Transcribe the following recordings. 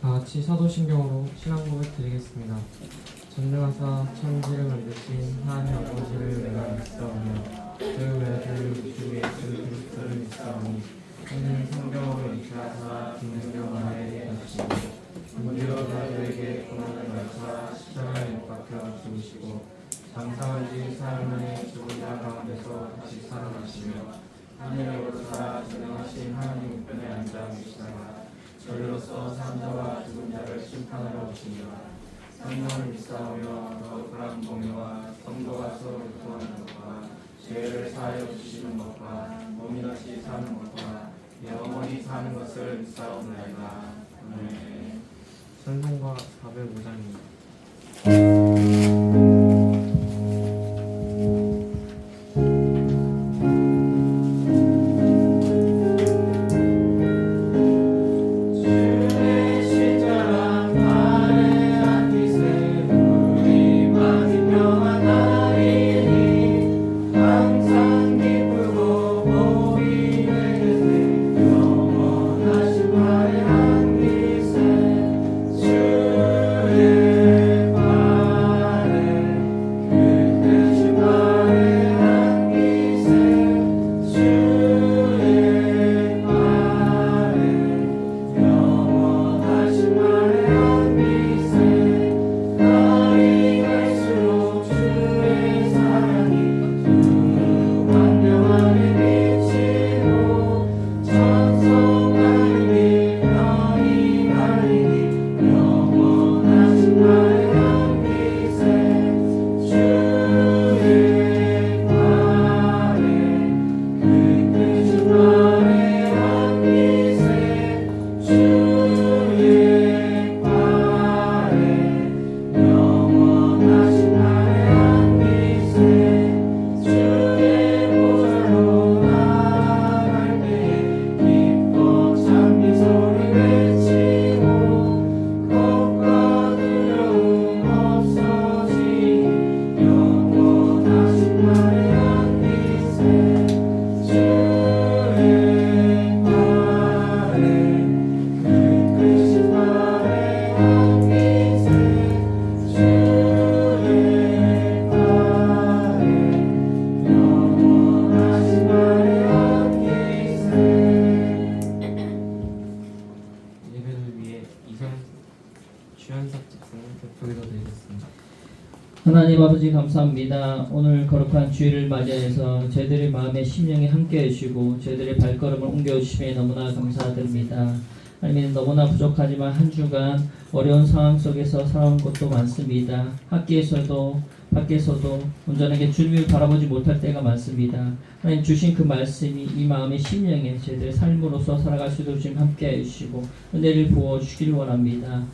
다 같이 사도신경으로 신앙 고백 드리겠습니다. 전능하사 천지를 만드신 하나님 아버지를 내가 믿사오며 그 외아들 우주 예수 그리스도를 믿사오니 이는 성경으로 잉태하사 빅능력 안에 계시고 본디오 빌라도에게 고난을 받으사 십자가에 못 박혀 죽으시고 장사한 지 사흘 만에 죽은 자 가운데서 다시 살아나시며 하늘에 오르사 전능하신 하나님 우편에 앉아 계시다가 저희로서 산자와 죽은 자를 심판하러 오시니라. 성령을 믿사오며 거룩한 공의와 성도가 서로 교통하는 것과 죄를 사하여 주시는 것과 몸이 다시 사는 것과 영원히 사는 것을 믿사옵나이다. 아멘. 찬송가 405장입니다. 하나님 아버지 감사합니다. 오늘 거룩한 주일을 맞이해서 저희들의 마음에 심령에 함께해 주시고 저희들의 발걸음을 옮겨주심에 너무나 감사드립니다. 하나님 너무나 부족하지만 한 주간 어려운 상황 속에서 살아온 것도 많습니다. 학교에서도 밖에서도 온전하게 주님을 바라보지 못할 때가 많습니다. 하나님 주신 그 말씀이 이 마음의 심령에 저희들의 삶으로서 살아갈 수 있도록 지금 함께해 주시고 은혜를 부어주시길 원합니다.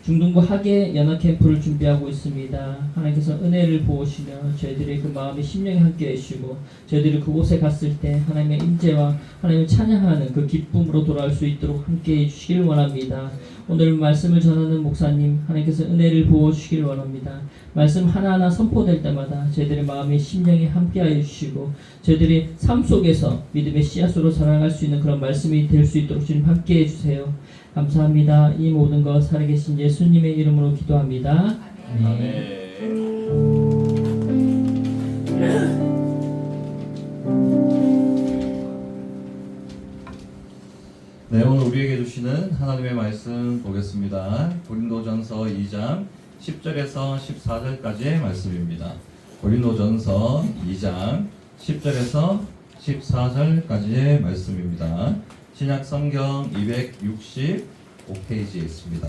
중등부 학예 연합 캠프를 준비하고 있습니다. 하나님께서 은혜를 부으시며 저희들의 그 마음의 심령에 함께 해주시고 저희들이 그곳에 갔을 때 하나님의 임재와 하나님을 찬양하는 그 기쁨으로 돌아올 수 있도록 함께 해주시길 원합니다. 오늘 말씀을 전하는 목사님 하나님께서 은혜를 부어주시길 원합니다. 말씀 하나하나 선포될 때마다 저희들의 마음의 심령에 함께하여 주시고 저희들이 삶 속에서 믿음의 씨앗으로 자라갈 수 있는 그런 말씀이 될 수 있도록 주님 함께해 주세요. 감사합니다. 이 모든 것 살아계신 예수님의 이름으로 기도합니다. 아멘. 네, 오늘 우리에게 주시는 하나님의 말씀 보겠습니다. 고린도전서 2장 10절에서 14절까지의 말씀입니다. 고린도전서 2장 10절에서 14절까지의 말씀입니다. 신약 성경 265페이지에 있습니다.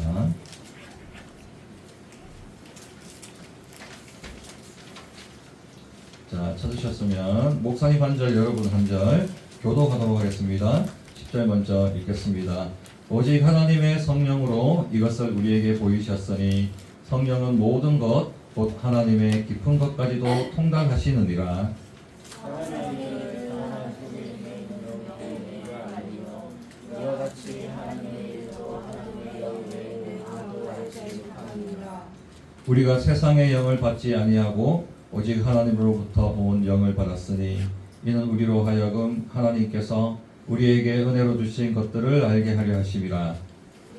자, 찾으셨으면 목사님 한 절, 여러분 한 절 교독하도록 하겠습니다. 10절 먼저 읽겠습니다. 오직 하나님의 성령으로 이것을 우리에게 보이셨으니 성령은 모든 것, 곧 하나님의 깊은 것까지도 통달하시느니라. 우리가 세상의 영을 받지 아니하고 오직 하나님으로부터 온 영을 받았으니 이는 우리로 하여금 하나님께서 우리에게 은혜로 주신 것들을 알게 하려 하심이라.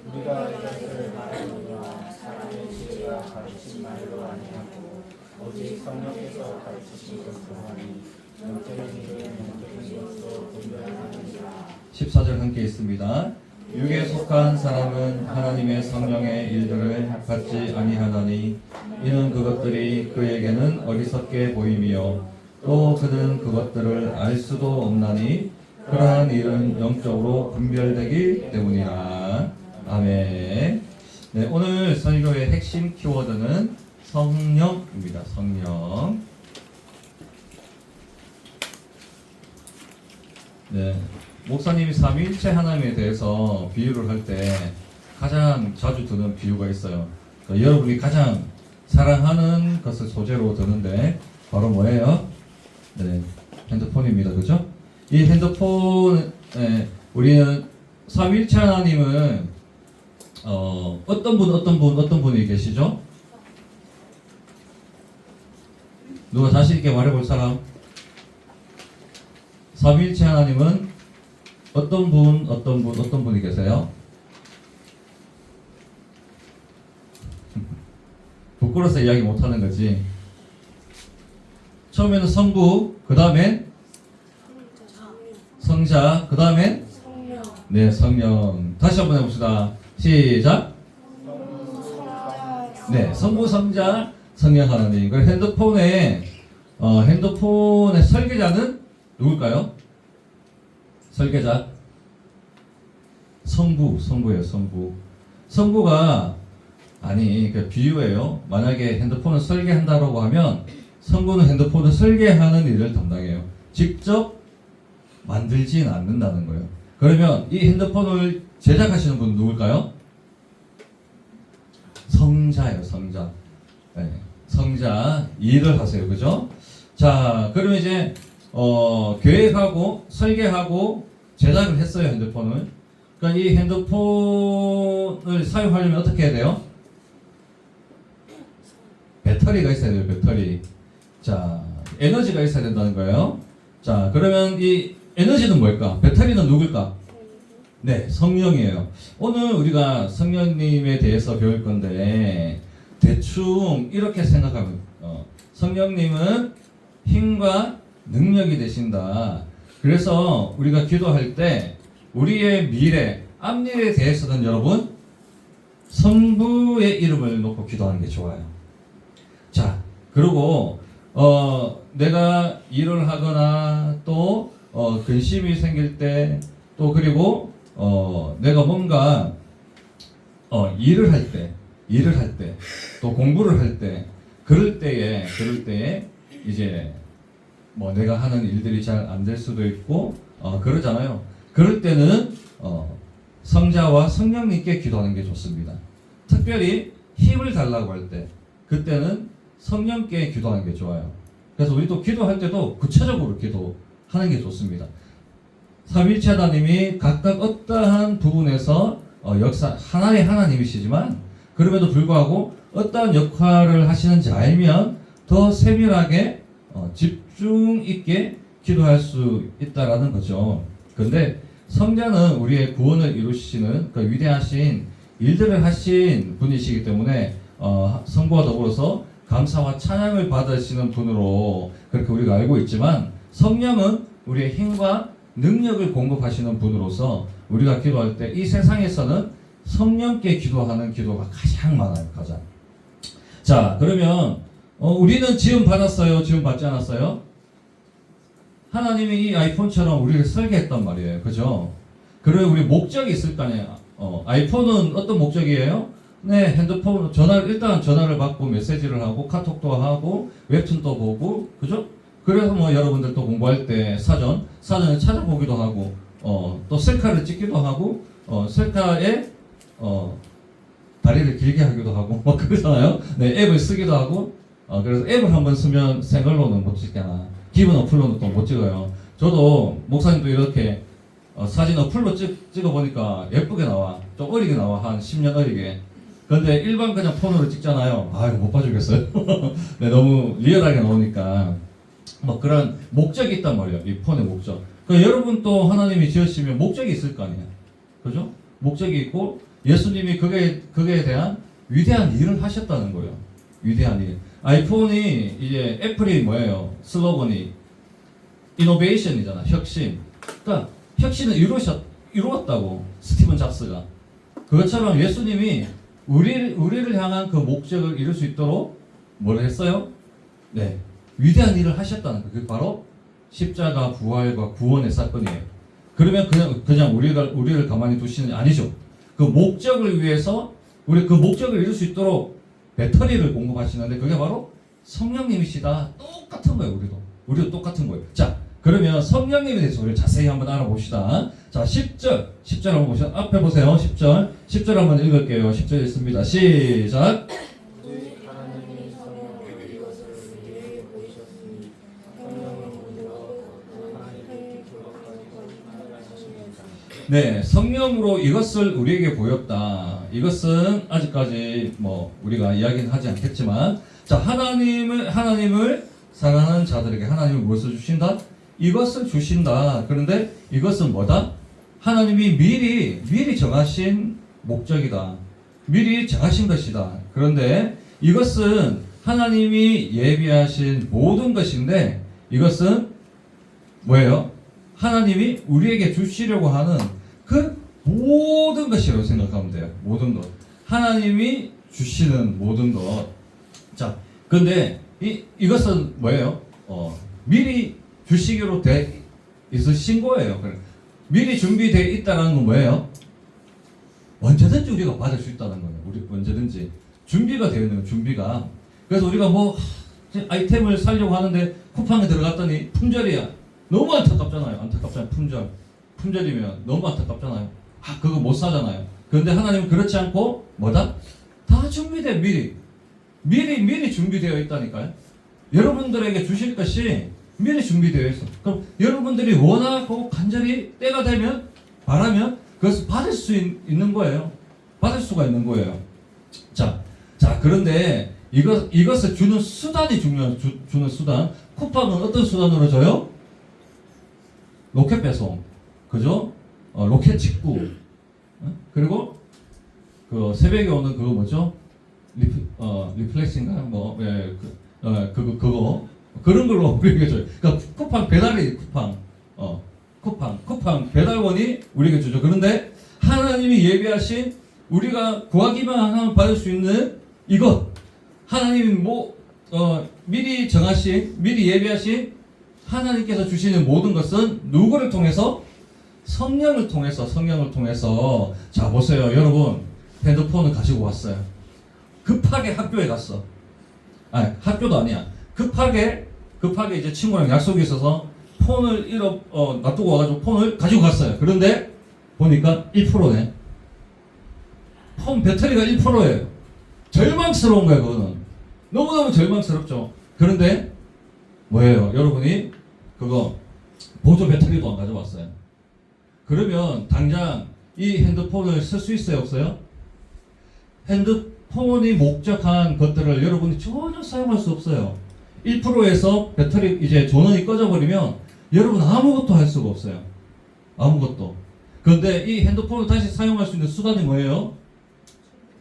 우리가 이것을 말하노니와 사람의 지혜가 가르친 말로 아니하고 오직 성령께서 가르치신 것으로 하니 영적인 일은 영적인 것으로 분별하느니라. 14절 함께 있습니다. 육에 속한 사람은 하나님의 성령의 일들을 받지 아니하나니 이는 그것들이 그에게는 어리석게 보임이요 또 그는 그것들을 알 수도 없나니 그러한 일은 영적으로 분별되기 때문이라. 아멘. 네, 오늘 설교의 핵심 키워드는 성령입니다. 성령. 네, 목사님이 삼위일체 하나님에 대해서 비유를 할 때 가장 자주 드는 비유가 있어요. 그러니까 여러분이 가장 사랑하는 것을 소재로 드는데 바로 뭐예요? 네, 핸드폰입니다. 그죠? 이 핸드폰에 우리는 삼위일체 하나님은 어떤 분이 계시죠? 누가 자신 있게 말해볼 사람? 삼위일체 하나님은 어떤 분이 계세요? 부끄러워서 이야기 못하는 거지. 처음에는 성부, 그 다음엔 성자, 그 다음엔 네, 성령. 다시 한번 해봅시다. 시작. 네, 성부, 성자, 성령 하나님. 그 핸드폰의 설계자는 누굴까요? 설계자. 성부예요, 성부. 성부가 그 비유예요. 만약에 핸드폰을 설계한다라고 하면 성부는 핸드폰을 설계하는 일을 담당해요. 직접 만들지는 않는다는 거예요. 그러면 이 핸드폰을 제작하시는 분은 누굴까요? 성자예요, 성자. 네, 성자 일을 하세요, 그죠? 자, 그러면 이제 계획하고 설계하고 제작을 했어요, 핸드폰을. 그러니까 이 핸드폰을 사용하려면 어떻게 해야 돼요? 배터리가 있어야 돼요, 배터리. 자, 에너지가 있어야 된다는 거예요. 자, 그러면 이 에너지는 뭘까? 배터리는 누굴까? 네, 성령이에요. 오늘 우리가 성령님에 대해서 배울 건데 대충 이렇게 생각하면 성령님은 힘과 능력이 되신다. 그래서 우리가 기도할 때 우리의 미래, 앞일에 대해서는 여러분 성부의 이름을 놓고 기도하는 게 좋아요. 자, 그리고 내가 일을 하거나 또 근심이 생길 때 또 그리고 내가 뭔가 일을 할 때 또 공부를 할 때 그럴 때에 이제 뭐 내가 하는 일들이 잘 안 될 수도 있고 그러잖아요. 그럴 때는 성자와 성령님께 기도하는 게 좋습니다. 특별히 힘을 달라고 할 때 그때는 성령께 기도하는 게 좋아요. 그래서 우리 또 기도할 때도 구체적으로 기도하는 게 좋습니다. 삼위일체 하나님이 각각 어떠한 부분에서 하나의 하나님이시지만 그럼에도 불구하고 어떠한 역할을 하시는지 알면 더 세밀하게 집중 있게 기도할 수 있다라는 거죠. 그런데 성자는 우리의 구원을 이루시는 그 위대하신 일들을 하신 분이시기 때문에 성부와 더불어서 감사와 찬양을 받으시는 분으로 그렇게 우리가 알고 있지만 성령은 우리의 힘과 능력을 공급하시는 분으로서 우리가 기도할 때 이 세상에서는 성령께 기도하는 기도가 가장 많아요. 가장. 자, 그러면 우리는 지음 받았어요? 지음 받지 않았어요? 하나님이 이 아이폰처럼 우리를 설계했단 말이에요. 그죠? 그리고 우리 목적이 있을 거 아니에요. 아이폰은 어떤 목적이에요? 네, 핸드폰, 일단 전화를 받고 메시지를 하고 카톡도 하고 웹툰도 보고, 그죠? 그래서 뭐 여러분들 또 공부할 때 사전을 찾아보기도 하고, 또 셀카를 찍기도 하고, 셀카에, 다리를 길게 하기도 하고, 뭐 그러잖아요? 네, 앱을 쓰기도 하고, 그래서 앱을 한번 쓰면 생얼로는 못 찍잖아. 기본 어플로는 또 못 찍어요. 저도 목사님도 이렇게 사진 어플로 찍어보니까 예쁘게 나와. 좀 어리게 나와. 한 10년 어리게. 근데 일반 그냥 폰으로 찍잖아요. 아, 이거 못 봐주겠어요. 네, 너무 리얼하게 나오니까. 뭐 그런 목적이 있단 말이에요. 이 폰의 목적. 그러니까 여러분 또 하나님이 지으시면 목적이 있을 거 아니에요. 그죠? 목적이 있고, 예수님이 그거에 대한 위대한 일을 하셨다는 거예요. 위대한 일. 아이폰이 이제 애플이 뭐예요? 슬로건이 이노베이션이잖아. 혁신. 그러니까 혁신을 이루었다고 스티븐 잡스가. 그것처럼 예수님이 우리를 향한 그 목적을 이룰 수 있도록 뭘 했어요? 네, 위대한 일을 하셨다는 거. 그게 바로 십자가 부활과 구원의 사건이에요. 그러면 그냥 우리를 가만히 두시는 게 아니죠. 그 목적을 위해서 우리 그 목적을 이룰 수 있도록 배터리를 공급하시는데 그게 바로 성령님이시다. 똑같은 거예요. 우리도 똑같은 거예요. 자, 그러면 성령님에 대해서 우리 자세히 한번 알아봅시다. 자, 10절 한번 보시죠. 앞에 보세요. 10절 한번 읽을게요. 10절 읽습니다. 시작. 오직 하나님이 성령으로 이것을 우리에게 보이셨으니 성령은 모두가 하나님께 교역하고 하나님이십니다. 네, 성령으로 이것을 우리에게 보였다. 이것은 아직까지 뭐 우리가 이야기는 하지 않겠지만, 자, 하나님을 사랑하는 자들에게 하나님이 무엇을 주신다? 이것을 주신다. 그런데 이것은 뭐다? 하나님이 미리 정하신 목적이다. 미리 정하신 것이다. 그런데 이것은 하나님이 예비하신 모든 것인데 이것은 뭐예요? 하나님이 우리에게 주시려고 하는 그 모든 것이라고 생각하면 돼요. 모든 것. 하나님이 주시는 모든 것. 자, 근데 이것은 뭐예요? 미리 주시기로 돼 있으신 거예요. 미리 준비되어 있다는 건 뭐예요? 언제든지 우리가 받을 수 있다는 거예요. 우리 언제든지 준비가 되어 있는 거예요. 준비가. 그래서 우리가 뭐 아이템을 사려고 하는데 쿠팡에 들어갔더니 품절이야. 너무 안타깝잖아요. 품절이면 너무 안타깝잖아요. 그거 못 사잖아요. 그런데 하나님은 그렇지 않고 뭐다? 다 준비돼. 미리 준비되어 있다니까요. 여러분들에게 주실 것이 미리 준비되어 있어. 그럼 여러분들이 원하고 간절히 때가 되면 바라면 그것을 받을 수 있는 거예요. 받을 수가 있는 거예요. 자, 그런데 이것을 주는 수단이 중요한 주는 수단. 쿠팡은 어떤 수단으로 줘요? 로켓 배송, 그죠? 로켓 직구. 그리고 그 새벽에 오는 그거 뭐죠? 리플렉스인가? 그거 그런 걸로 우리에게 줘요. 그러니까 쿠팡 배달이 쿠팡 배달원이 우리에게 주죠. 그런데 하나님이 예비하신 우리가 구하기만 하면 받을 수 있는 이것, 하나님이 미리 예비하신 하나님께서 주시는 모든 것은 누구를 통해서? 성령을 통해서. 자, 보세요. 여러분, 핸드폰을 가지고 왔어요. 급하게 학교에 갔어. 학교도 아니야. 급하게 이제 친구랑 약속이 있어서 폰을 놔두고 와가지고 폰을 가지고 갔어요. 그런데 보니까 1%네. 폰 배터리가 1%예요. 절망스러운 거예요, 그거는. 너무너무 절망스럽죠. 그런데 뭐예요? 여러분이 그거 보조 배터리도 안 가져왔어요. 그러면 당장 이 핸드폰을 쓸 수 있어요, 없어요? 핸드폰이 목적한 것들을 여러분이 전혀 사용할 수 없어요. 1%에서 배터리 이제 전원이 꺼져버리면 여러분 아무것도 할 수가 없어요. 아무것도. 그런데 이 핸드폰을 다시 사용할 수 있는 수단이 뭐예요?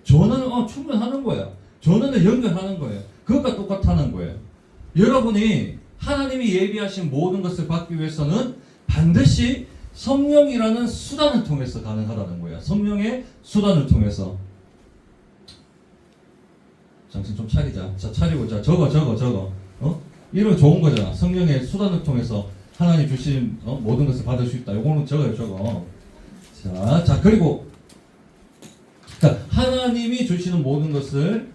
전원을 충전하는 거예요. 전원을 연결하는 거예요. 그것과 똑같다는 거예요. 여러분이 하나님이 예비하신 모든 것을 받기 위해서는 반드시 성령이라는 수단을 통해서 가능하다는 거예요. 성령의 수단을 통해서. 정신 좀 차리자. 자, 차리고 자, 적어. 이런 좋은 거잖아. 성령의 수단을 통해서 하나님 주신 모든 것을 받을 수 있다. 요거는 적어. 자, 그리고 하나님이 주시는 모든 것을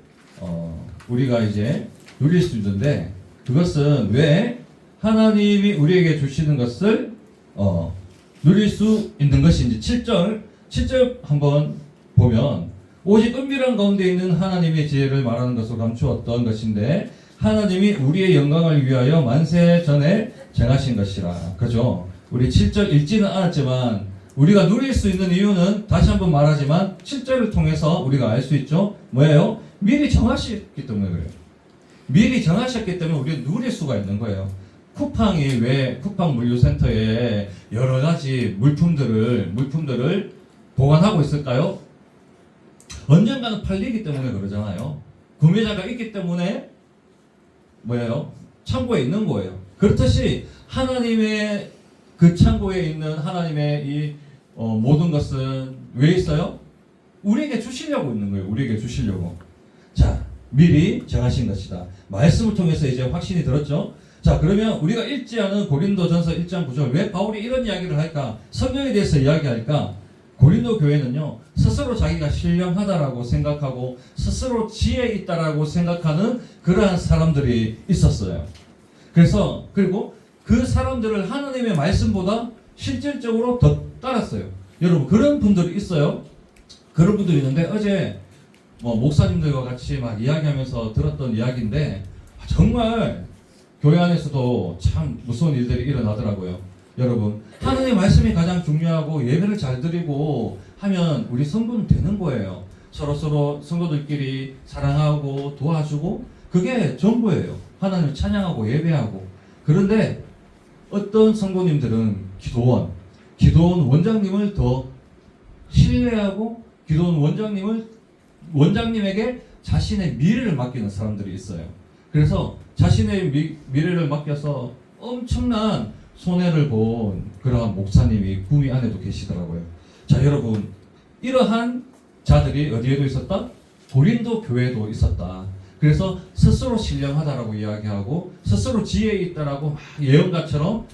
우리가 이제 누릴 수 있는데 그것은 왜 하나님이 우리에게 주시는 것을 누릴 수 있는 것인지 7절 한번 보면 오직 은밀한 가운데 있는 하나님의 지혜를 말하는 것으로 감추었던 것인데 하나님이 우리의 영광을 위하여 만세 전에 정하신 것이라. 그죠? 우리 7절 읽지는 않았지만 우리가 누릴 수 있는 이유는 다시 한번 말하지만 7절을 통해서 우리가 알 수 있죠. 뭐예요? 미리 정하셨기 때문에 그래요. 미리 정하셨기 때문에 우리가 누릴 수가 있는 거예요. 쿠팡이 왜 쿠팡 물류센터에 여러 가지 물품들을 보관하고 있을까요? 언젠가는 팔리기 때문에 그러잖아요. 구매자가 있기 때문에 뭐예요? 창고에 있는 거예요. 그렇듯이 하나님의 그 창고에 있는 하나님의 이 모든 것은 왜 있어요? 우리에게 주시려고 있는 거예요. 우리에게 주시려고. 자, 미리 정하신 것이다. 말씀을 통해서 이제 확신이 들었죠. 자, 그러면 우리가 읽지 않은 고린도전서 1장 9절 왜 바울이 이런 이야기를 할까? 성경에 대해서 이야기할까? 고린도 교회는요, 스스로 자기가 신령하다라고 생각하고 스스로 지혜 있다라고 생각하는 그러한 사람들이 있었어요. 그래서 그리고 그 사람들을 하나님의 말씀보다 실질적으로 더 따랐어요. 여러분, 그런 분들이 있어요. 그런 분들이 있는데 어제 목사님들과 같이 막 이야기하면서 들었던 이야기인데 정말 교회 안에서도 참 무서운 일들이 일어나더라고요. 여러분, 하나님의 말씀이 가장 중요하고 예배를 잘 드리고 하면 우리 성도는 되는 거예요. 서로 성도들끼리 사랑하고 도와주고 그게 전부예요. 하나님을 찬양하고 예배하고. 그런데 어떤 성도님들은 기도원 원장님을 더 신뢰하고 기도원 원장님에게 자신의 미래를 맡기는 사람들이 있어요. 그래서 자신의 미래를 맡겨서 엄청난 손해를 본 그러한 목사님이 구미 안에도 계시더라고요. 자, 여러분, 이러한 자들이 어디에도 있었다? 고린도 교회에도 있었다. 그래서 스스로 신령하다라고 이야기하고 스스로 지혜 있다라고 막 예언가처럼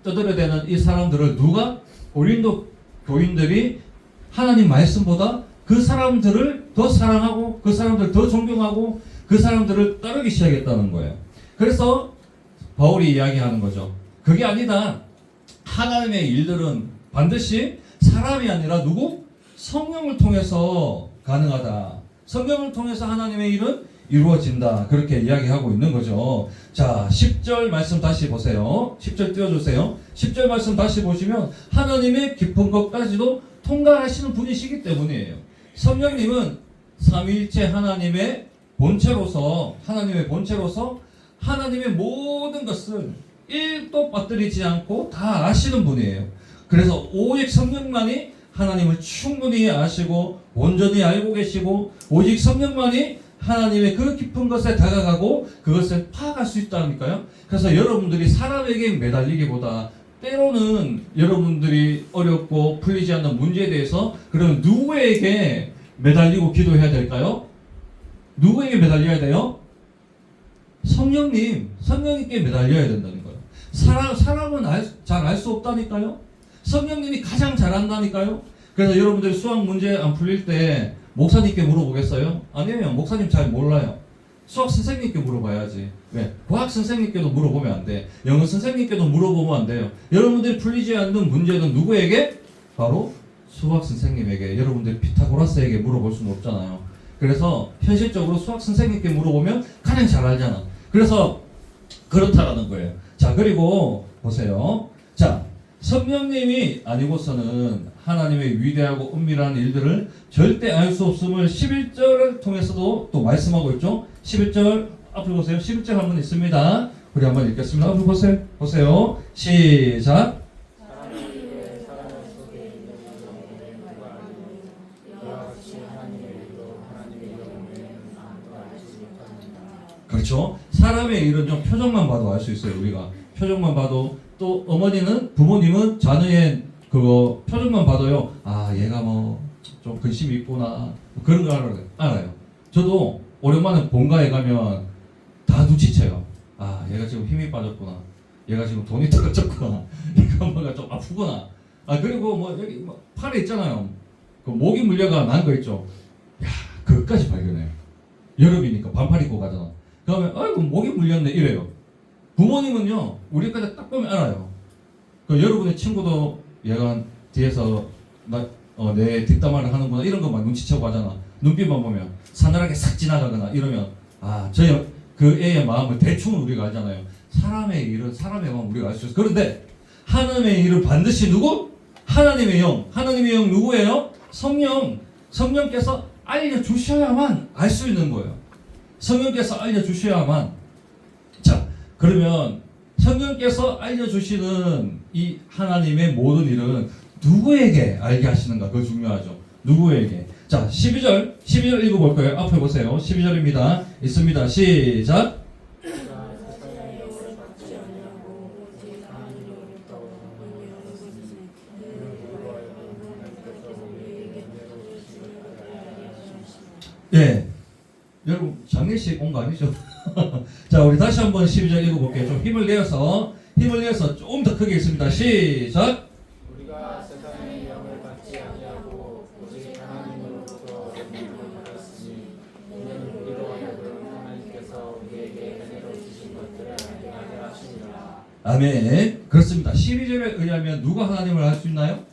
떠들어대는 이 사람들을 누가? 고린도 교인들이 하나님 말씀보다 그 사람들을 더 사랑하고 그 사람들을 더 존경하고 그 사람들을 따르기 시작했다는 거예요. 그래서 바울이 이야기하는 거죠. 그게 아니다. 하나님의 일들은 반드시 사람이 아니라 누구? 성령을 통해서 가능하다. 성령을 통해서 하나님의 일은 이루어진다. 그렇게 이야기하고 있는 거죠. 자, 10절 말씀 다시 보세요. 10절 띄워주세요. 10절 말씀 다시 보시면 하나님의 깊은 것까지도 통과하시는 분이시기 때문이에요. 성령님은 삼위일체 하나님의 본체로서 하나님의 모든 것을 1도 빠뜨리지 않고 다 아시는 분이에요. 그래서 오직 성령만이 하나님을 충분히 아시고 온전히 알고 계시고 오직 성령만이 하나님의 그 깊은 것에 다가가고 그것을 파악할 수 있다니까요. 그래서 여러분들이 사람에게 매달리기보다 때로는 여러분들이 어렵고 풀리지 않는 문제에 대해서 그러면 누구에게 매달리고 기도해야 될까요? 누구에게 매달려야 돼요? 성령님께 매달려야 된다는 거예요. 사람은 잘 알 수 없다니까요. 성령님이 가장 잘 안다니까요. 그래서 여러분들이 수학 문제 안 풀릴 때 목사님께 물어보겠어요? 아니에요. 목사님 잘 몰라요. 수학 선생님께 물어봐야지. 왜? 과학 선생님께도 물어보면 안 돼. 영어 선생님께도 물어보면 안 돼요. 여러분들이 풀리지 않는 문제는 누구에게? 바로 수학 선생님에게. 여러분들이 피타고라스에게 물어볼 수는 없잖아요. 그래서 현실적으로 수학 선생님께 물어보면 가장 잘 알잖아. 그래서 그렇다라는 거예요. 자, 그리고 보세요. 자, 성령님이 아니고서는 하나님의 위대하고 은밀한 일들을 절대 알 수 없음을 11절을 통해서도 또 말씀하고 있죠. 11절 앞을 보세요. 11절 한번 있습니다. 우리 한번 읽겠습니다. 앞을 보세요. 시작. 그렇죠. 사람의 일은 좀 표정만 봐도 알 수 있어요. 우리가 표정만 봐도. 또 부모님은 자녀의 그거 표정만 봐도요. 아, 얘가 좀 근심이 있구나. 그런 거 알아요. 저도 오랜만에 본가에 가면 다 눈치채요. 아, 얘가 지금 힘이 빠졌구나. 얘가 지금 돈이 떨어졌구나. 얘가 뭔가 좀 아프구나. 아, 그리고 여기 팔에 있잖아요. 그 모기 물려가 난 거 있죠. 야, 그것까지 발견해요. 여름이니까 반팔 입고 가잖아. 그러면 아이고 모기 물렸네 이래요. 부모님은요, 우리까지 딱 보면 알아요. 여러분의 친구도 얘가 뒤에서 내 뒷담화를 하는구나 이런 것만 눈치채고 하잖아. 눈빛만 보면 사늘하게 싹 지나가거나 이러면 그 애의 마음을 대충 우리가 알잖아요. 사람의 일은 사람의 마음 우리가 알 수 있어요. 그런데 하나님의 일은 반드시 누구? 하나님의 영 누구예요? 성령께서 알려주셔야만 알 수 있는 거예요. 성령께서 알려주셔야만. 자, 그러면 성령께서 알려주시는 이 하나님의 모든 일은 누구에게 알게 하시는가? 그거 중요하죠. 누구에게? 자, 12절 읽어볼까요? 앞에 보세요. 12절입니다. 있습니다. 시작. 예. 여러분, 장례식 온 거 아니죠? 자, 우리 다시 한번 12절 읽어볼게요. 좀 힘을 내서 좀 더 크게 읽습니다. 시작. 우리가 세상의 영을 받지 아니하고 오직 하나님으로부터 은혜를 받았으니 이는 우리로 하여금 하나님께서 우리에게 은혜로 주신 것들을 알게 하려 하심이라. 아멘. 그렇습니다. 12절에 의하면 누가 하나님을 알 수 있나요?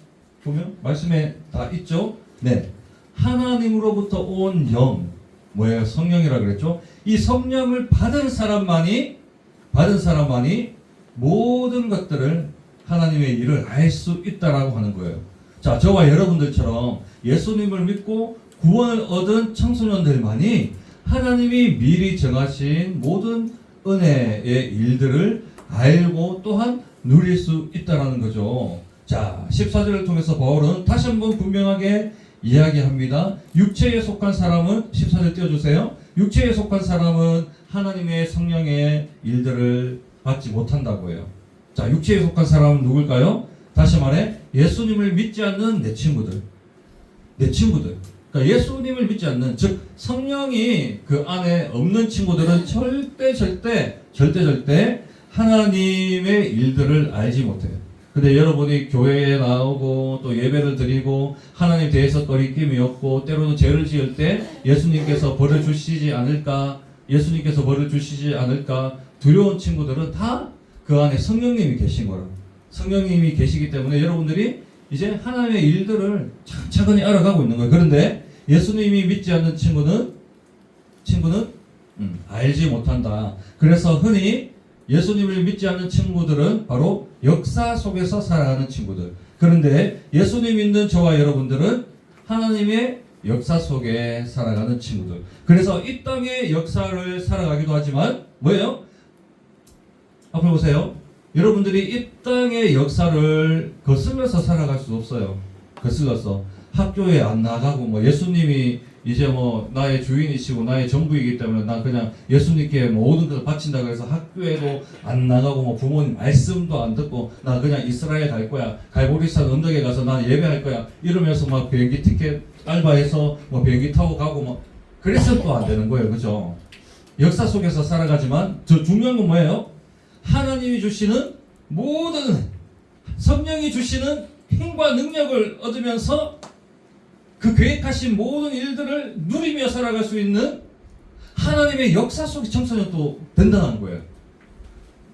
보면 말씀에 다 있죠. 네. 하나님으로부터 온 영, 뭐예요? 성령이라 그랬죠. 이 성령을 받은 사람만이 모든 것들을 하나님의 일을 알 수 있다라고 하는 거예요. 자, 저와 여러분들처럼 예수님을 믿고 구원을 얻은 청소년들만이 하나님이 미리 정하신 모든 은혜의 일들을 알고 또한 누릴 수 있다라는 거죠. 자, 14절을 통해서 바울은 다시 한번 분명하게 이야기합니다. 육체에 속한 사람은 14절 띄워주세요. 육체에 속한 사람은 하나님의 성령의 일들을 받지 못한다고 해요. 자, 육체에 속한 사람은 누굴까요? 다시 말해 예수님을 믿지 않는 내 친구들. 그러니까 예수님을 믿지 않는, 즉 성령이 그 안에 없는 친구들은 절대 하나님의 일들을 알지 못해요. 근데 여러분이 교회에 나오고 또 예배를 드리고 하나님 대해서 거리낌이 없고 때로는 죄를 지을 때 예수님께서 벌을 주시지 않을까 두려운 친구들은 다 그 안에 성령님이 계신 거라. 성령님이 계시기 때문에 여러분들이 이제 하나님의 일들을 차근히 알아가고 있는 거예요. 그런데 예수님이 믿지 않는 친구는 알지 못한다. 그래서 흔히 예수님을 믿지 않는 친구들은 바로 역사 속에서 살아가는 친구들. 그런데 예수님 믿는 저와 여러분들은 하나님의 역사 속에 살아가는 친구들. 그래서 이 땅의 역사를 살아가기도 하지만 뭐예요? 앞으로 보세요. 여러분들이 이 땅의 역사를 거슬러서 살아갈 수 없어요. 거슬러서 학교에 안 나가고 뭐 예수님이 이제 뭐 나의 주인이시고 나의 전부이기 때문에 나 그냥 예수님께 모든 것을 바친다고 해서 학교에도 안 나가고 뭐 부모님 말씀도 안 듣고 나 그냥 이스라엘 갈 거야, 갈보리산 언덕에 가서 나 예배할 거야 이러면서 막 비행기 티켓 알바해서 뭐 비행기 타고 가고 뭐 그래서 또 안 되는 거예요. 그죠? 역사 속에서 살아가지만 저 중요한 건 뭐예요? 하나님이 주시는 모든 성령이 주시는 힘과 능력을 얻으면서 그 계획하신 모든 일들을 누리며 살아갈 수 있는 하나님의 역사 속의 청소년도 된다는 거예요.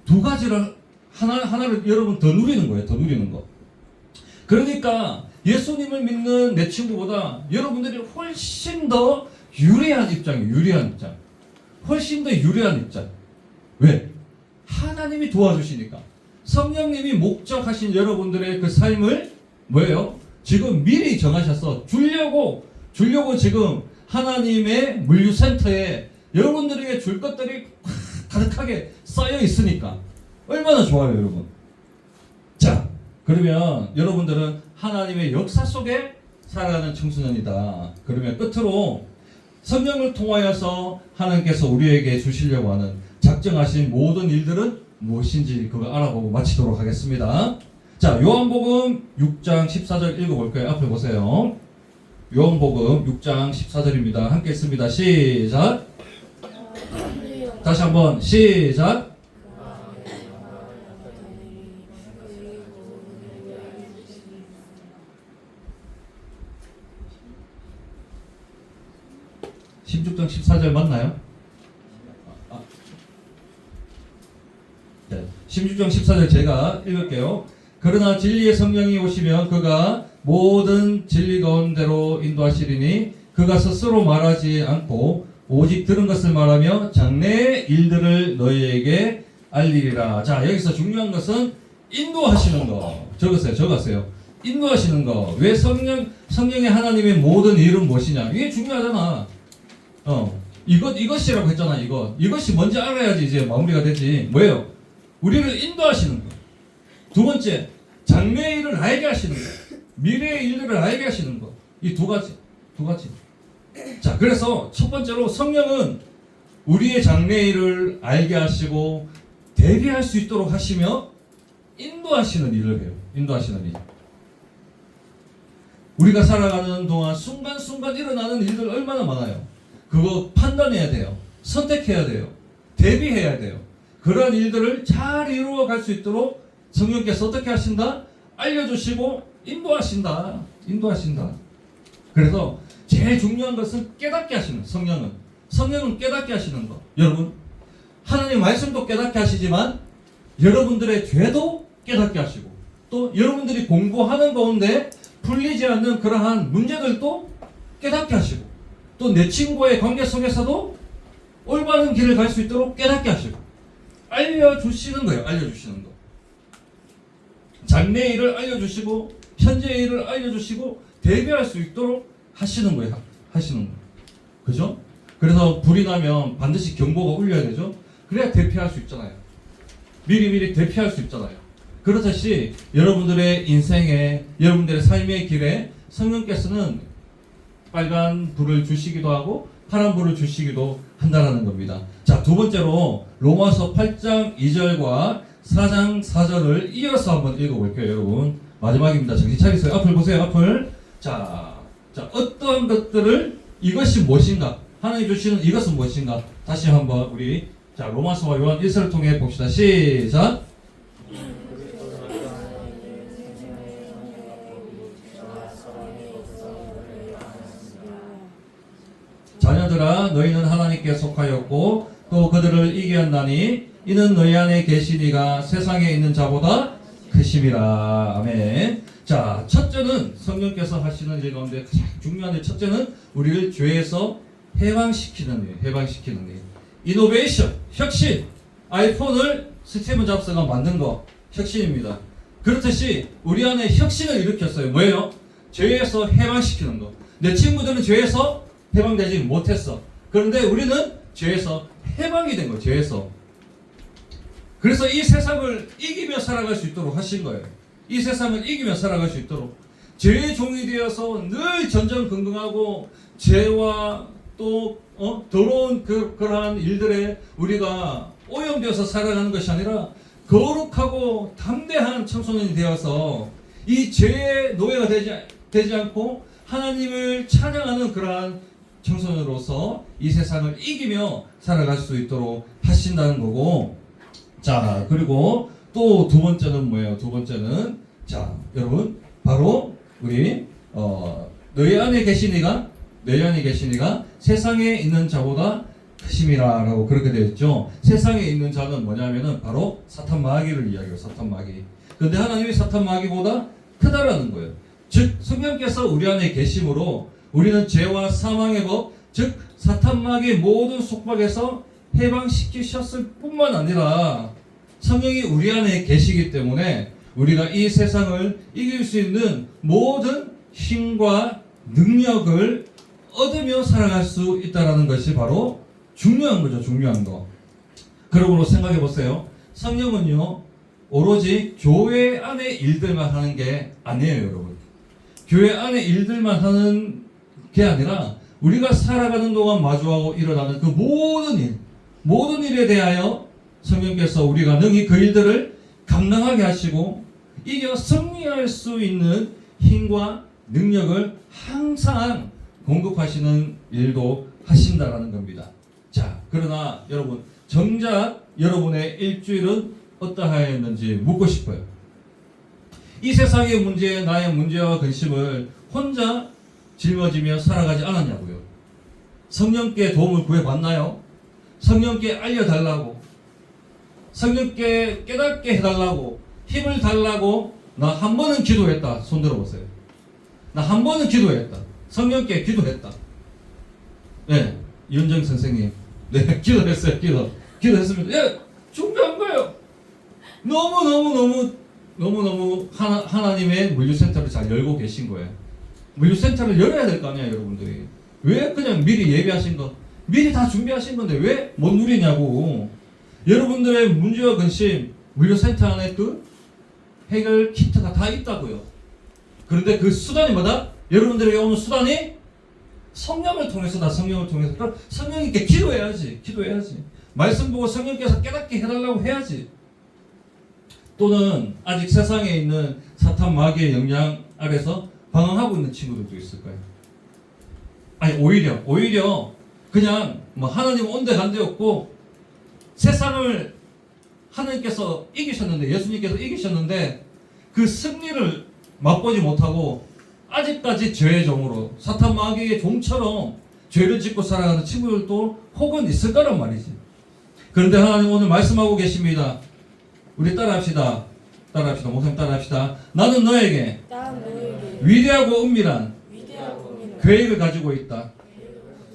두 가지를 하나를 여러분 더 누리는 거예요. 더 누리는 거. 그러니까 예수님을 믿는 내 친구보다 여러분들이 훨씬 더 유리한 입장이에요. 훨씬 더 유리한 입장. 왜? 하나님이 도와주시니까. 성령님이 목적하신 여러분들의 그 삶을 뭐예요? 지금 미리 정하셔서 주려고 지금 하나님의 물류센터에 여러분들에게 줄 것들이 가득하게 쌓여 있으니까 얼마나 좋아요, 여러분. 자, 그러면 여러분들은 하나님의 역사 속에 살아가는 청소년이다. 그러면 끝으로 성령을 통하여서 하나님께서 우리에게 주시려고 하는 작정하신 모든 일들은 무엇인지 그걸 알아보고 마치도록 하겠습니다. 자, 요한복음 6장 14절 읽어볼까요? 앞에 보세요. 요한복음 6장 14절입니다. 함께 읽습니다. 시작. 다시 한번 시작. (16장 14절) 맞나요? 네. 16장 14절 제가 읽을게요. 그러나 진리의 성령이 오시면 그가 모든 진리 가운데로 인도하시리니 그가 스스로 말하지 않고 오직 들은 것을 말하며 장래의 일들을 너희에게 알리리라. 자, 여기서 중요한 것은 인도하시는 거. 적으세요. 인도하시는 거. 왜 성령의 하나님의 모든 일은 무엇이냐? 이게 중요하잖아. 이것이라고 했잖아. 이것이 뭔지 알아야지 이제 마무리가 되지. 뭐예요? 우리를 인도하시는 거. 두 번째, 장래의 일을 알게 하시는 거. 미래의 일들을 알게 하시는 거. 이 두 가지. 두 가지. 자, 그래서 첫 번째로 성령은 우리의 장래일을 알게 하시고 대비할 수 있도록 하시며 인도하시는 일을 해요. 인도하시는 일. 우리가 살아가는 동안 순간순간 일어나는 일들 얼마나 많아요. 그거 판단해야 돼요. 선택해야 돼요. 대비해야 돼요. 그러한 일들을 잘 이루어갈 수 있도록 성령께서 어떻게 하신다? 알려주시고 인도하신다. 인도하신다. 그래서 제일 중요한 것은 깨닫게 하시는 성령은 깨닫게 하시는 것. 여러분, 하나님 말씀도 깨닫게 하시지만 여러분들의 죄도 깨닫게 하시고 또 여러분들이 공부하는 가운데 풀리지 않는 그러한 문제들도 깨닫게 하시고 또 내 친구의 관계 속에서도 올바른 길을 갈 수 있도록 깨닫게 하시고 알려주시는 거예요. 알려주시는 거. 장래의 일을 알려주시고 현재의 일을 알려주시고 대비할 수 있도록 하시는 거예요. 하시는 거. 그죠? 그래서 불이 나면 반드시 경보가 울려야 되죠. 그래야 대피할 수 있잖아요. 미리미리 대피할 수 있잖아요. 그렇듯이 여러분들의 인생에 여러분들의 삶의 길에 성령께서는 빨간 불을 주시기도 하고 파란 불을 주시기도 한다는 겁니다. 자, 두 번째로 로마서 8장 2절과 4장 4절을 이어서 한번 읽어볼게요. 여러분 마지막입니다. 정신 차리세요. 앞을 보세요. 앞을. 자, 어떠한 것들을 이것이 무엇인가? 하나님 주시는 이것은 무엇인가? 다시 한번 우리 로마서와 요한 1서를 통해 봅시다. 시작. 자녀들아, 너희는 하나님께 속하였고 또 그들을 이기었나니 이는 너희 안에 계시니가 세상에 있는 자보다 크심이라. 아멘. 자, 첫째는 성령께서 하시는 일 가운데 가장 중요한 일, 첫째는 우리를 죄에서 해방시키는 일, 해방시키는 일. 이노베이션, 혁신. 아이폰을 스티브 잡스가 만든 거 혁신입니다. 그렇듯이 우리 안에 혁신을 일으켰어요. 뭐예요? 죄에서 해방시키는 거. 내 친구들은 죄에서 해방되지 못했어. 그런데 우리는 죄에서 해방이 된 거예요. 죄에서. 그래서 이 세상을 이기며 살아갈 수 있도록 하신 거예요. 이 세상을 이기며 살아갈 수 있도록 죄의 종이 되어서 늘 전전긍긍하고 죄와 또 더러운 그러한 일들에 우리가 오염되어서 살아가는 것이 아니라 거룩하고 담대한 청소년이 되어서 이 죄의 노예가 되지 않고 하나님을 찬양하는 그러한 청소년으로서 이 세상을 이기며 살아갈 수 있도록 하신다는 거고. 자, 그리고 또 두 번째는 뭐예요? 두 번째는 여러분 바로 우리 너희 안에 계시니가 세상에 있는 자보다 크심이라라고 그렇게 되어 있죠. 세상에 있는 자는 뭐냐면은 바로 사탄 마귀를 이야기해요. 사탄 마귀. 그런데 하나님이 사탄 마귀보다 크다라는 거예요. 즉 성령께서 우리 안에 계심으로 우리는 죄와 사망의 법, 즉 사탄 마귀의 모든 속박에서 해방시키셨을 뿐만 아니라 성령이 우리 안에 계시기 때문에 우리가 이 세상을 이길 수 있는 모든 힘과 능력을 얻으며 살아갈 수 있다는 것이 바로 중요한 거죠. 중요한 거. 그러므로 생각해 보세요. 성령은요 오로지 교회 안의 일들만 하는 게 아니에요. 여러분, 교회 안의 일들만 하는 게 아니라 우리가 살아가는 동안 마주하고 일어나는 그 모든 일에 대하여 성령께서 우리가 능히 그 일들을 감당하게 하시고 이겨 승리할 수 있는 힘과 능력을 항상 공급하시는 일도 하신다라는 겁니다. 자, 그러나 여러분, 정작 여러분의 일주일은 어떠하였는지 묻고 싶어요. 이 세상의 문제, 나의 문제와 근심을 혼자 짊어지며 살아가지 않았냐고요. 성령께 도움을 구해봤나요? 성령께 알려달라고, 성령께 깨닫게 해달라고, 힘을 달라고 나 한 번은 기도했다. 손 들어보세요. 나 한 번은 기도했다. 성령께 기도했다. 네, 이은정 선생님, 네, 기도했어요. 기도했습니다. 예, 준비한 거예요. 너무 하나님의 물류센터를 잘 열고 계신 거예요. 물류센터를 열어야 될 거 아니야, 여러분들이. 왜 그냥 미리 예비하신 거, 미리 다 준비하신 건데 왜 못 누리냐고. 여러분들의 문제와 근심, 물류센터 안에 그 해결 키트가 다 있다고요. 그런데 그 수단이 뭐다? 여러분들에게 오는 수단이 성령을 통해서다. 성령을 통해서. 그럼 성령님께 기도해야지. 말씀 보고 성령께서 깨닫게 해달라고 해야지. 또는 아직 세상에 있는 사탄 마귀의 영향 아래서 방황하고 있는 친구들도 있을 거예요. 아니 오히려 그냥 뭐 하나님 온데간데 없고 세상을 하나님께서 이기셨는데, 예수님께서 이기셨는데 그 승리를 맛보지 못하고 아직까지 죄의 종으로 사탄 마귀의 종처럼 죄를 짓고 살아가는 친구들도 혹은 있을 거란 말이지. 그런데 하나님 오늘 말씀하고 계십니다. 우리 따라합시다. 목사님 따라합시다. 나는 너에게 위대하고 은밀한 계획을 가지고 있다.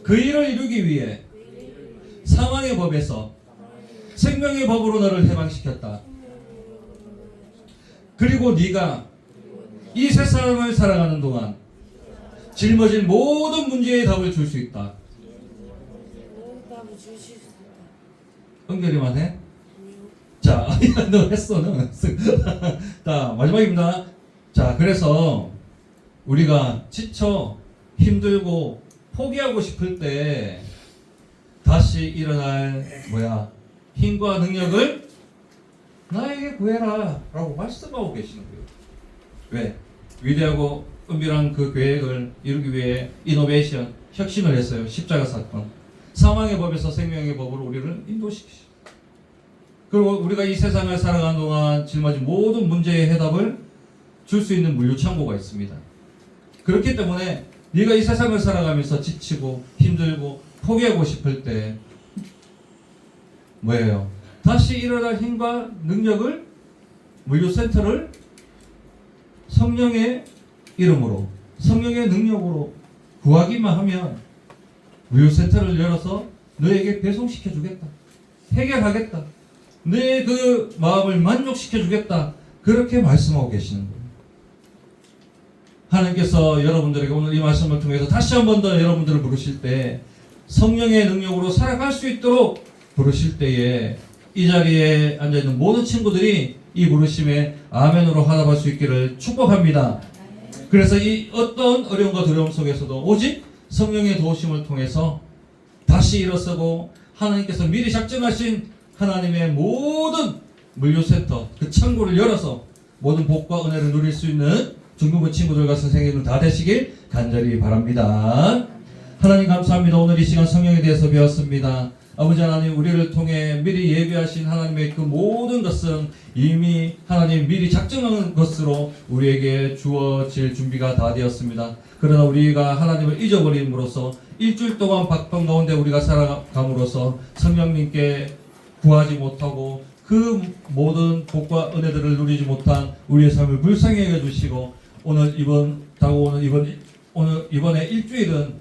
그 일을 이루기 위해 사망의 법에서 생명의 법으로 너를 해방시켰다. 그리고 네가 이 세상을 살아가는 동안 짊어질 모든 문제의 답을 줄 수 있다. 은결이만 해? 자, 너 했어, 너 했어. 자, 마지막입니다. 자, 그래서 우리가 지쳐 힘들고 포기하고 싶을 때 다시 일어날 힘과 능력을 나에게 구해라 라고 말씀하고 계시는 거예요. 왜? 위대하고 은밀한 그 계획을 이루기 위해 이노베이션, 혁신을 했어요. 십자가 사건. 사망의 법에서 생명의 법으로 우리를 인도시키시죠. 그리고 우리가 이 세상을 살아가는 동안 짊어진 모든 문제의 해답을 줄 수 있는 물류창고가 있습니다. 그렇기 때문에 네가 이 세상을 살아가면서 지치고 힘들고 포기하고 싶을 때 뭐예요? 다시 일어날 힘과 능력을 물류센터를 성령의 이름으로, 성령의 능력으로 구하기만 하면 물류센터를 열어서 너에게 배송시켜 주겠다. 해결하겠다. 내 그 마음을 만족시켜 주겠다. 그렇게 말씀하고 계시는 거예요. 하나님께서 여러분들에게 오늘 이 말씀을 통해서 다시 한 번 더 여러분들을 부르실 때 성령의 능력으로 살아갈 수 있도록 부르실 때에 이 자리에 앉아있는 모든 친구들이 이 부르심에 아멘으로 화답할 수 있기를 축복합니다. 그래서 이 어떤 어려움과 두려움 속에서도 오직 성령의 도우심을 통해서 다시 일어서고 하나님께서 미리 작정하신 하나님의 모든 물류센터, 그 창고를 열어서 모든 복과 은혜를 누릴 수 있는 중등부 친구들과 선생님들 다 되시길 간절히 바랍니다. 하나님 감사합니다. 오늘 이 시간 성령에 대해서 배웠습니다. 아버지 하나님, 우리를 통해 미리 예비하신 하나님의 그 모든 것은 이미 하나님 미리 작정한 것으로 우리에게 주어질 준비가 다 되었습니다. 그러나 우리가 하나님을 잊어버림으로써 일주일 동안 바쁜 가운데 우리가 살아감으로써 성령님께 구하지 못하고 그 모든 복과 은혜들을 누리지 못한 우리의 삶을 불쌍히 여겨주시고 이번에 일주일은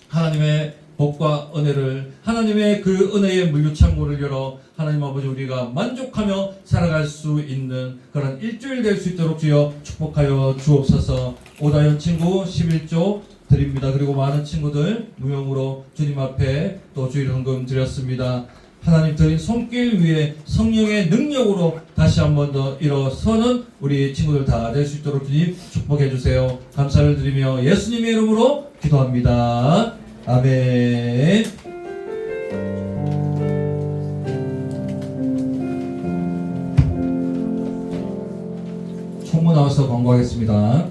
하나님의 복과 은혜를, 하나님의 그 은혜의 물류창고를 열어 하나님 아버지 우리가 만족하며 살아갈 수 있는 그런 일주일 될 수 있도록 주여 축복하여 주옵소서. 오다연 친구 11조 드립니다. 그리고 많은 친구들 무용으로 주님 앞에 또 주일 헌금 드렸습니다. 하나님 드린 손길 위에 성령의 능력으로 다시 한 번 더 일어서는 우리 친구들 다 될 수 있도록 주님 축복해 주세요. 감사를 드리며 예수님의 이름으로 기도합니다. 아멘. 총무 나와서 광고하겠습니다.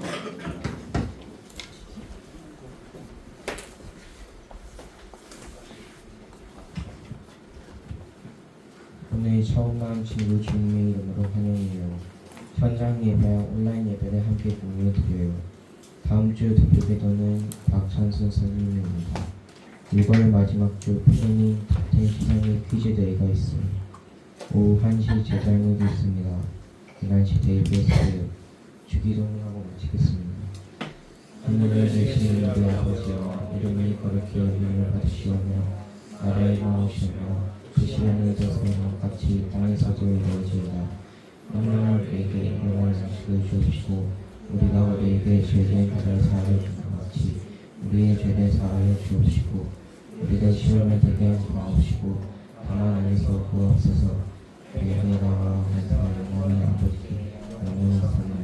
오늘 처음 나온 친구 주님의 이름으로 환영해요. 현장 예배와 온라인 예배를 함께 공유드려요. 다음 주 대표 기도는 박찬순 선생님입니다. 6월 마지막 주 플래닝 탑10 시상의 퀴즈 대회가 있어요. 오후 1시 제자무도 있습니다. 11시 데이비스 주기도문하고 마치겠습니다. 하늘을 내신 우리 아버지여, 이름이 거룩히 여김을 받으시오며 나라의 나오시오며 그 시간을 잊어서는 같이 땅에서도 이루어지이다. 오늘 우리에게 영원한 음식을 주옵시고 우리가 우리에게 죄된 자를 사하여 준 것 같이 우리의 죄를 사하여 주옵시고 우리를 시험에 들게 하지 마옵시고 다만 안에서 구하옵소서. 우리의 나라와 영광과 영원히 아버지께 영원히 사는